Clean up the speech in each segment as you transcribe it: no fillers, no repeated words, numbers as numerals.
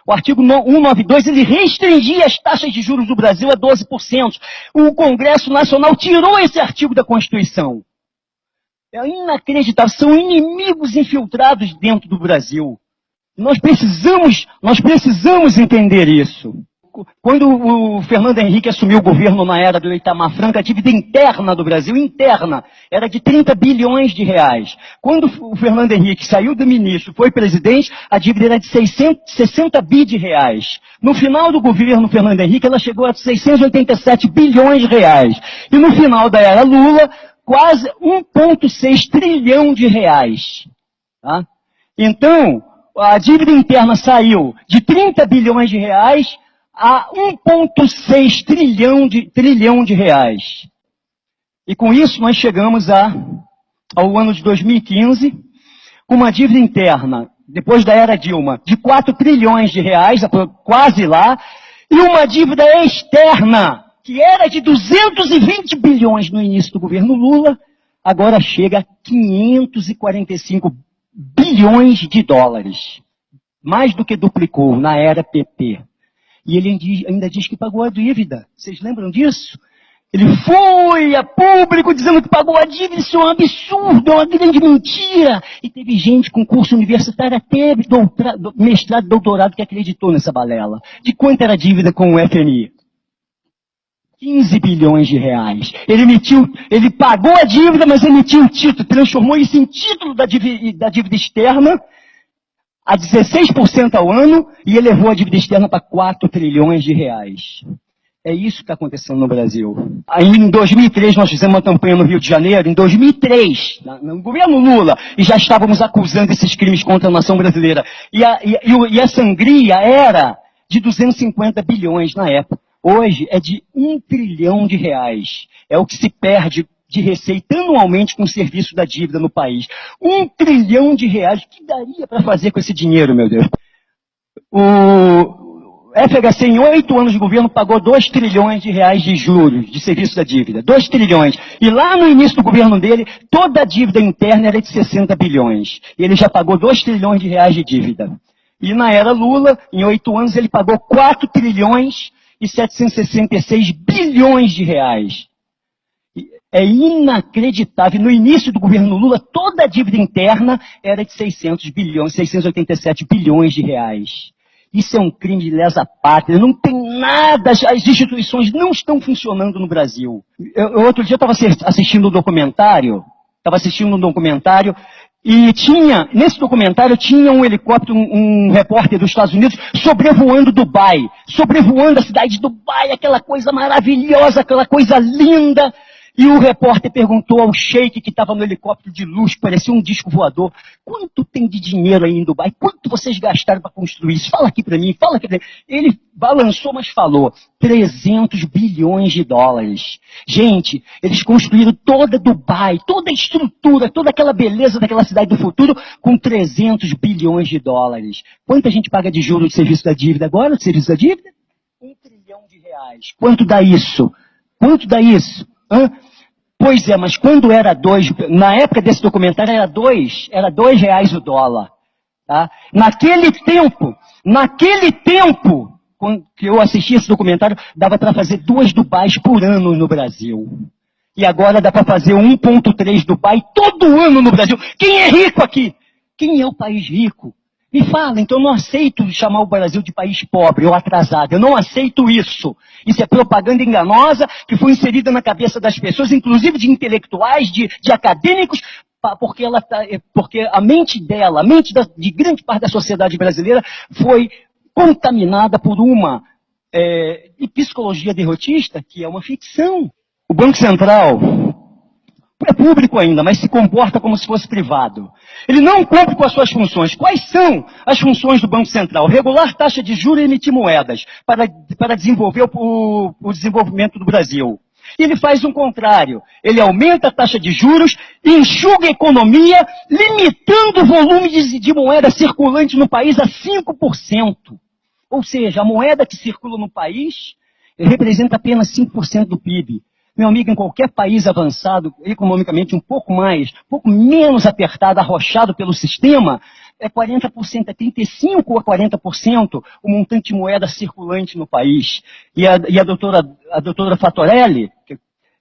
O artigo 192, ele restringia as taxas de juros do Brasil a 12%. O Congresso Nacional tirou esse artigo da Constituição. É inacreditável, são inimigos infiltrados dentro do Brasil. Nós precisamos entender isso. Quando o Fernando Henrique assumiu o governo na era do Itamar Franco, a dívida interna do Brasil, era de 30 bilhões de reais. Quando o Fernando Henrique saiu do ministro, foi presidente, a dívida era de 60 bi de reais. No final do governo Fernando Henrique, ela chegou a 687 bilhões de reais. E no final da era Lula, quase 1,6 trilhão de reais. Tá? Então, a dívida interna saiu de 30 bilhões de reais a 1,6 trilhão de reais. E com isso nós chegamos ao ano de 2015, com uma dívida interna, depois da era Dilma, de 4 trilhões de reais, quase lá, e uma dívida externa, que era de 220 bilhões no início do governo Lula, agora chega a 545 bilhões de dólares. Mais do que duplicou na era PT. E ele ainda diz que pagou a dívida. Vocês lembram disso? Ele foi a público dizendo que pagou a dívida. Isso é um absurdo, é uma grande mentira. E teve gente com curso universitário, até mestrado, doutorado, que acreditou nessa balela. De quanto era a dívida com o FMI? 15 bilhões de reais. Ele pagou a dívida, mas emitiu o título, transformou isso em título da dívida externa, a 16% ao ano, e elevou a dívida externa para 4 trilhões de reais. É isso que está acontecendo no Brasil. Aí, em 2003, nós fizemos uma campanha no Rio de Janeiro, em 2003, no governo Lula, e já estávamos acusando esses crimes contra a nação brasileira. E a sangria era de 250 bilhões na época. Hoje é de 1 trilhão de reais. É o que se perde de receita anualmente com o serviço da dívida no país. 1 trilhão de reais. O que daria para fazer com esse dinheiro, meu Deus? O FHC, em 8 anos de governo, pagou 2 trilhões de reais de juros de serviço da dívida. 2 trilhões. E lá no início do governo dele, toda a dívida interna era de 60 bilhões. E ele já pagou 2 trilhões de reais de dívida. E na era Lula, em 8 anos, ele pagou 4 trilhões e 766 bilhões de reais. É inacreditável. No início do governo Lula, toda a dívida interna era de 687 bilhões de reais. Isso é um crime de lesa pátria. Não tem nada, as instituições não estão funcionando no Brasil. Outro dia eu estava assistindo um documentário, e nesse documentário tinha um helicóptero, um repórter dos Estados Unidos, sobrevoando Dubai, sobrevoando a cidade de Dubai, aquela coisa maravilhosa, aquela coisa linda. E o repórter perguntou ao sheik que estava no helicóptero de luxo, parecia um disco voador, quanto tem de dinheiro aí em Dubai? Quanto vocês gastaram para construir isso? Fala aqui para mim, fala aqui para mim. Ele balançou, mas falou, 300 bilhões de dólares. Gente, eles construíram toda Dubai, toda a estrutura, toda aquela beleza daquela cidade do futuro com 300 bilhões de dólares. Quanto a gente paga de juros de serviço da dívida agora, de serviço da dívida? 1 trilhão de reais. Quanto dá isso? Quanto dá isso? Hã? Pois é, mas quando era 2, na época desse documentário era 2 reais o dólar. Tá? Naquele tempo, quando eu assisti esse documentário, dava para fazer 2 Dubais por ano no Brasil. E agora dá para fazer 1,3 Dubai todo ano no Brasil. Quem é rico aqui? Quem é o país rico? Me fala, então eu não aceito chamar o Brasil de país pobre ou atrasado. Eu não aceito isso. Isso é propaganda enganosa que foi inserida na cabeça das pessoas, inclusive de intelectuais, de acadêmicos, porque a mente dela, de grande parte da sociedade brasileira foi contaminada por uma psicologia derrotista, que é uma ficção. O Banco Central é público ainda, mas se comporta como se fosse privado. Ele não cumpre com as suas funções. Quais são as funções do Banco Central? Regular taxa de juros e emitir moedas para desenvolver o desenvolvimento do Brasil. E ele faz o contrário. Ele aumenta a taxa de juros, enxuga a economia, limitando o volume de moeda circulante no país a 5%. Ou seja, a moeda que circula no país representa apenas 5% do PIB. Meu amigo, em qualquer país avançado, economicamente um pouco menos apertado, arrochado pelo sistema, é 40%, é 35% ou 40% o montante de moeda circulante no país. E a doutora Fatorelli,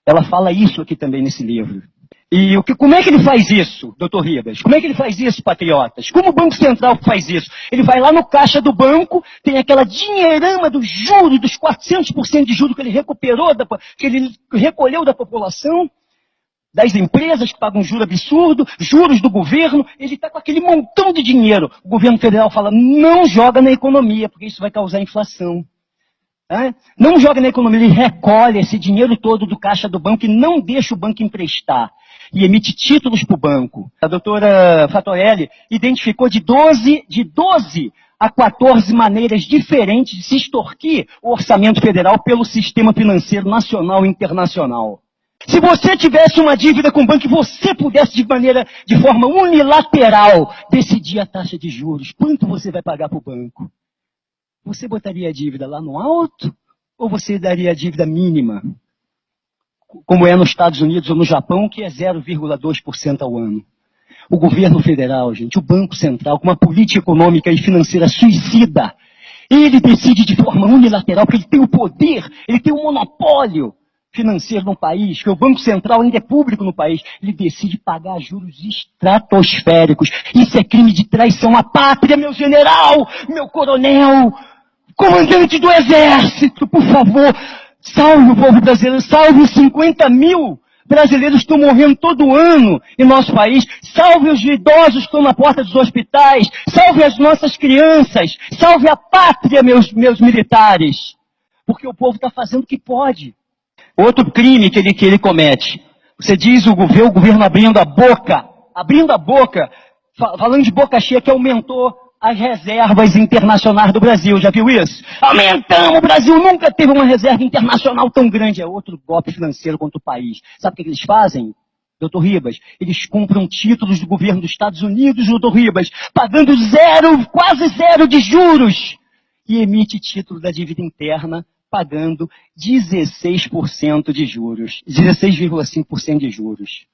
ela fala isso aqui também nesse livro. E como é que ele faz isso, doutor Ribas? Como é que ele faz isso, patriotas? Como o Banco Central faz isso? Ele vai lá no caixa do banco, tem aquela dinheirama dos juros, dos 400% de juros que ele recuperou, que ele recolheu da população, das empresas que pagam juro absurdo, juros do governo, ele está com aquele montão de dinheiro. O governo federal fala, não joga na economia, porque isso vai causar inflação. Não joga na economia, ele recolhe esse dinheiro todo do caixa do banco e não deixa o banco emprestar. E emite títulos para o banco. A doutora Fatorelli identificou de 12 a 14 maneiras diferentes de se extorquir o orçamento federal pelo sistema financeiro nacional e internacional. Se você tivesse uma dívida com o banco e você pudesse de forma unilateral decidir a taxa de juros, quanto você vai pagar para o banco? Você botaria a dívida lá no alto ou você daria a dívida mínima? Como é nos Estados Unidos ou no Japão, que é 0,2% ao ano. O governo federal, gente, o Banco Central, com uma política econômica e financeira suicida, ele decide de forma unilateral, porque ele tem o poder, ele tem o monopólio financeiro no país, que o Banco Central ainda é público no país, ele decide pagar juros estratosféricos. Isso é crime de traição à pátria, meu general, meu coronel, comandante do exército, por favor. Salve o povo brasileiro, salve os 50 mil brasileiros que estão morrendo todo ano em nosso país, salve os idosos que estão na porta dos hospitais, salve as nossas crianças, salve a pátria, meus militares. Porque o povo está fazendo o que pode. Outro crime que ele comete, você diz o governo abrindo a boca, falando de boca cheia que aumentou as reservas internacionais do Brasil, já viu isso? Aumentamos, o Brasil nunca teve uma reserva internacional tão grande. É outro golpe financeiro contra o país. Sabe o que eles fazem, doutor Ribas? Eles compram títulos do governo dos Estados Unidos, doutor Ribas, pagando quase zero de juros. E emite título da dívida interna, pagando 16% de juros. 16,5% de juros.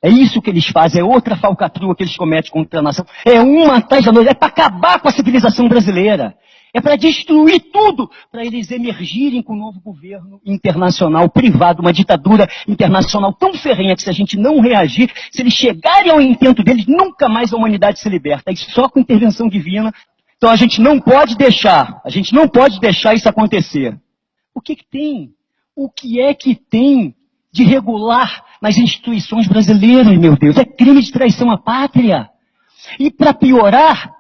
É isso que eles fazem, é outra falcatrua que eles cometem contra a nação. É uma atrás da outra, é para acabar com a civilização brasileira. É para destruir tudo, para eles emergirem com um novo governo internacional, privado, uma ditadura internacional tão ferrenha que se a gente não reagir, se eles chegarem ao intento deles, nunca mais a humanidade se liberta. É só com intervenção divina. Então a gente não pode deixar isso acontecer. O que tem? O que é que tem de regular nas instituições brasileiras, meu Deus? É crime de traição à pátria. E para piorar,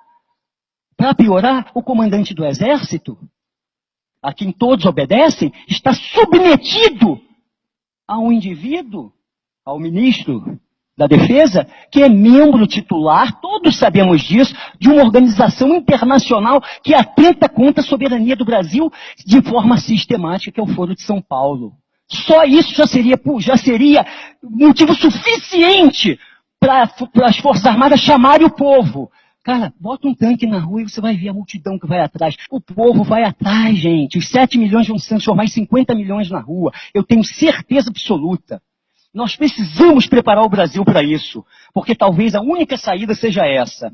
o comandante do exército, a quem todos obedecem, está submetido a um indivíduo, ao ministro da Defesa, que é membro titular, todos sabemos disso, de uma organização internacional que atenta contra a soberania do Brasil de forma sistemática, que é o Foro de São Paulo. Só isso já seria motivo suficiente para as Forças Armadas chamarem o povo. Cara, bota um tanque na rua e você vai ver a multidão que vai atrás. O povo vai atrás, gente. Os 7 milhões vão se transformar em 50 milhões na rua. Eu tenho certeza absoluta. Nós precisamos preparar o Brasil para isso, porque talvez a única saída seja essa.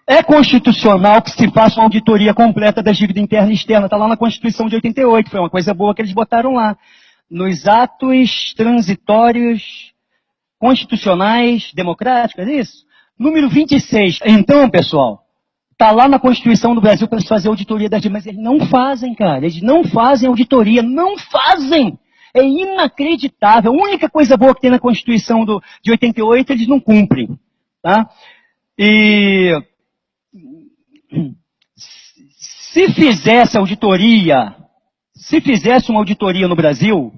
É constitucional que se faça uma auditoria completa da dívida interna e externa. Está lá na Constituição de 88, foi uma coisa boa que eles botaram lá. Nos atos transitórios constitucionais democráticos, é isso? Número 26. Então, pessoal, está lá na Constituição do Brasil para eles fazerem auditoria da dívida, mas eles não fazem, cara. Eles não fazem auditoria, não fazem. É inacreditável. A única coisa boa que tem na Constituição de 88, eles não cumprem. Tá? E se fizesse uma auditoria no Brasil,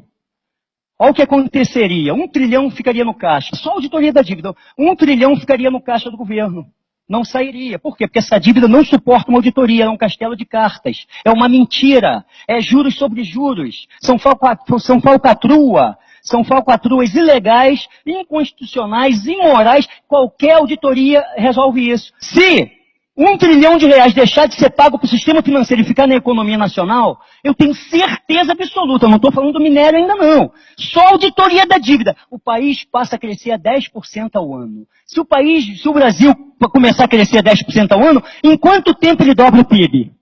olha o que aconteceria. 1 trilhão ficaria no caixa. Só a auditoria da dívida. 1 trilhão ficaria no caixa do governo. Não sairia. Por quê? Porque essa dívida não suporta uma auditoria. É um castelo de cartas. É uma mentira. É juros sobre juros. São falcatruas ilegais, inconstitucionais, imorais. Qualquer auditoria resolve isso. Se R$ 1 trilhão deixar de ser pago para o sistema financeiro e ficar na economia nacional, eu tenho certeza absoluta, não estou falando do minério ainda não. Só a auditoria da dívida. O país passa a crescer a 10% ao ano. Se o Brasil começar a crescer a 10% ao ano, em quanto tempo ele dobra o PIB?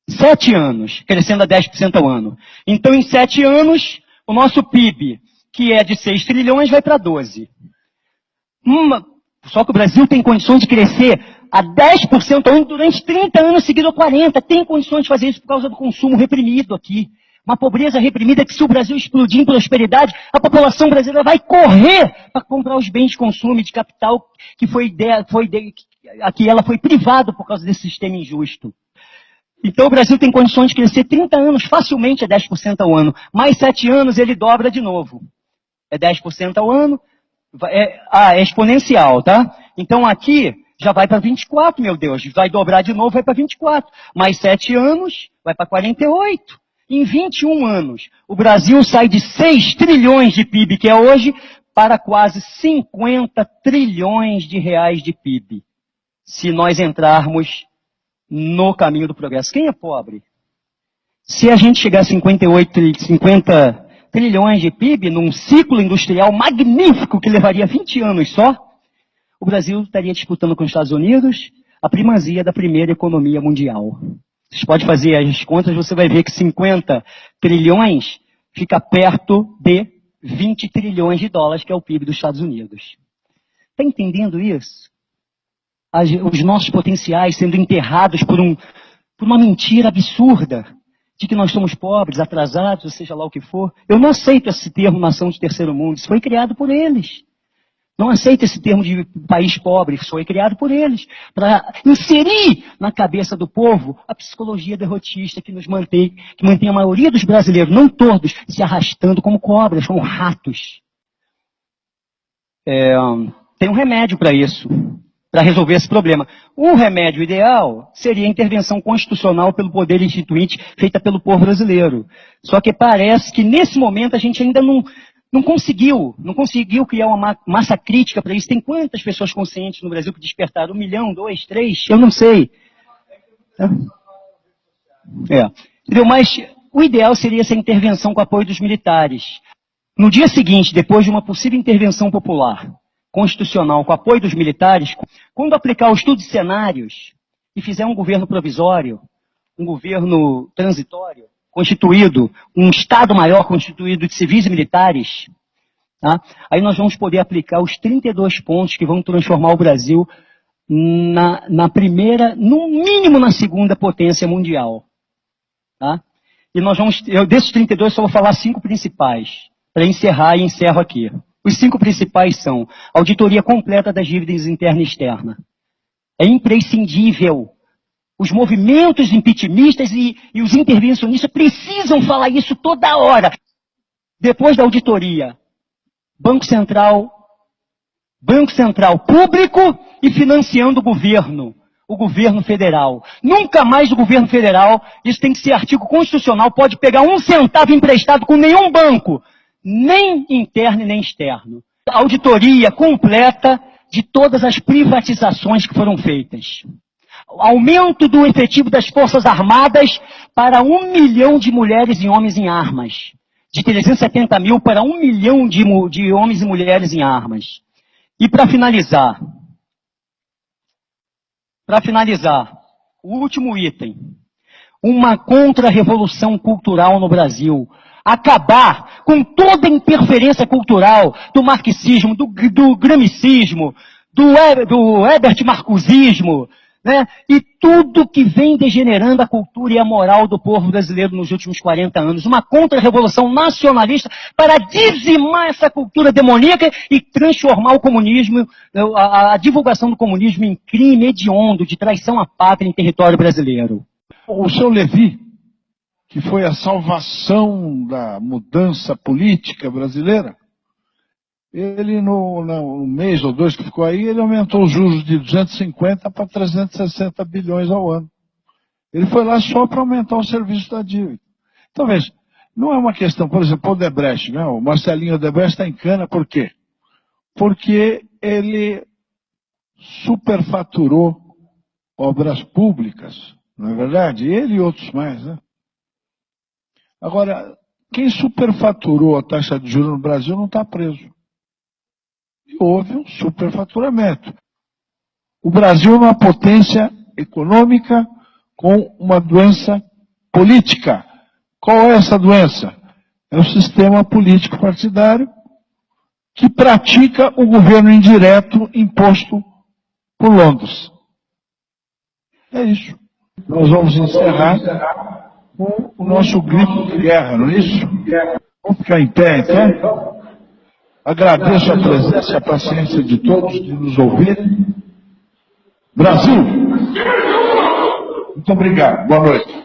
7 anos, crescendo a 10% ao ano. Então, em 7 anos, o nosso PIB, que é de 6 trilhões, vai para 12. Só que o Brasil tem condições de crescer a 10% ao ano durante 30 anos seguidos ou 40. Tem condições de fazer isso por causa do consumo reprimido aqui. Uma pobreza reprimida que, se o Brasil explodir em prosperidade, a população brasileira vai correr para comprar os bens de consumo e de capital que que ela foi privada por causa desse sistema injusto. Então o Brasil tem condições de crescer 30 anos facilmente a 10% ao ano. Mais 7 anos ele dobra de novo. É 10% ao ano. É exponencial, tá? Então aqui já vai para 24, meu Deus. Vai dobrar de novo, vai para 24. Mais 7 anos, vai para 48. Em 21 anos, o Brasil sai de 6 trilhões de PIB, que é hoje, para quase 50 trilhões de reais de PIB. Se nós entrarmos no caminho do progresso. Quem é pobre? Se a gente chegar a 50 trilhões de PIB, num ciclo industrial magnífico que levaria 20 anos só, o Brasil estaria disputando com os Estados Unidos a primazia da primeira economia mundial. Vocês podem fazer as contas, você vai ver que 50 trilhões fica perto de 20 trilhões de dólares, que é o PIB dos Estados Unidos. Está entendendo isso? Os nossos potenciais sendo enterrados por uma mentira absurda de que nós somos pobres, atrasados, ou seja lá o que for. Eu não aceito esse termo nação de terceiro mundo, isso foi criado por eles. Não aceito esse termo de país pobre, isso foi criado por eles, para inserir na cabeça do povo a psicologia derrotista que mantém a maioria dos brasileiros, não todos, se arrastando como cobras, como ratos. Tem um remédio para isso, para resolver esse problema. O remédio ideal seria a intervenção constitucional pelo poder instituinte feita pelo povo brasileiro. Só que parece que nesse momento a gente ainda não conseguiu criar uma massa crítica para isso. Tem quantas pessoas conscientes no Brasil que despertaram? 1 milhão, 2, 3? Eu não sei. Entendeu? Mas o ideal seria essa intervenção com apoio dos militares. No dia seguinte, depois de uma possível intervenção popular, constitucional, com apoio dos militares, quando aplicar o estudo de cenários e fizer um governo provisório, um governo transitório, constituído, um Estado maior constituído de civis e militares, tá? Aí nós vamos poder aplicar os 32 pontos que vão transformar o Brasil na primeira, no mínimo na segunda potência mundial. Tá? E desses 32 só vou falar 5 principais, para encerrar e encerro aqui. Os 5 principais são auditoria completa das dívidas interna e externa. É imprescindível. Os movimentos impeachmentistas e os intervencionistas precisam falar isso toda hora. Depois da auditoria, Banco Central público e financiando o governo federal. Nunca mais o governo federal, isso tem que ser artigo constitucional, pode pegar 1 centavo emprestado com nenhum banco, nem interno e nem externo. Auditoria completa de todas as privatizações que foram feitas. Aumento do efetivo das Forças Armadas para 1 milhão de mulheres e homens em armas. De 370 mil para 1 milhão de homens e mulheres em armas. E para finalizar, o último item. Uma contra-revolução cultural no Brasil. Acabar com toda a interferência cultural do marxismo, do gramicismo, do Herbert Marcusismo, né? E tudo que vem degenerando a cultura e a moral do povo brasileiro nos últimos 40 anos. Uma contra-revolução nacionalista para dizimar essa cultura demoníaca e transformar o comunismo, a divulgação do comunismo em crime hediondo de traição à pátria em território brasileiro. O seu Levi, que foi a salvação da mudança política brasileira, ele no mês ou 2 que ficou aí, ele aumentou os juros de 250 para 360 bilhões ao ano. Ele foi lá só para aumentar o serviço da dívida. Então veja, não é uma questão, por exemplo, o Odebrecht, né? O Marcelinho Odebrecht está em cana, por quê? Porque ele superfaturou obras públicas, não é verdade? Ele e outros mais, né? Agora, quem superfaturou a taxa de juros no Brasil não está preso. E houve um superfaturamento. O Brasil é uma potência econômica com uma doença política. Qual é essa doença? É o sistema político partidário que pratica o governo indireto imposto por Londres. É isso. Nós vamos encerrar com o nosso grito de guerra, não é isso? Vamos ficar em pé, então? Agradeço a presença e a paciência de todos de nos ouvir. Brasil! Muito obrigado. Boa noite.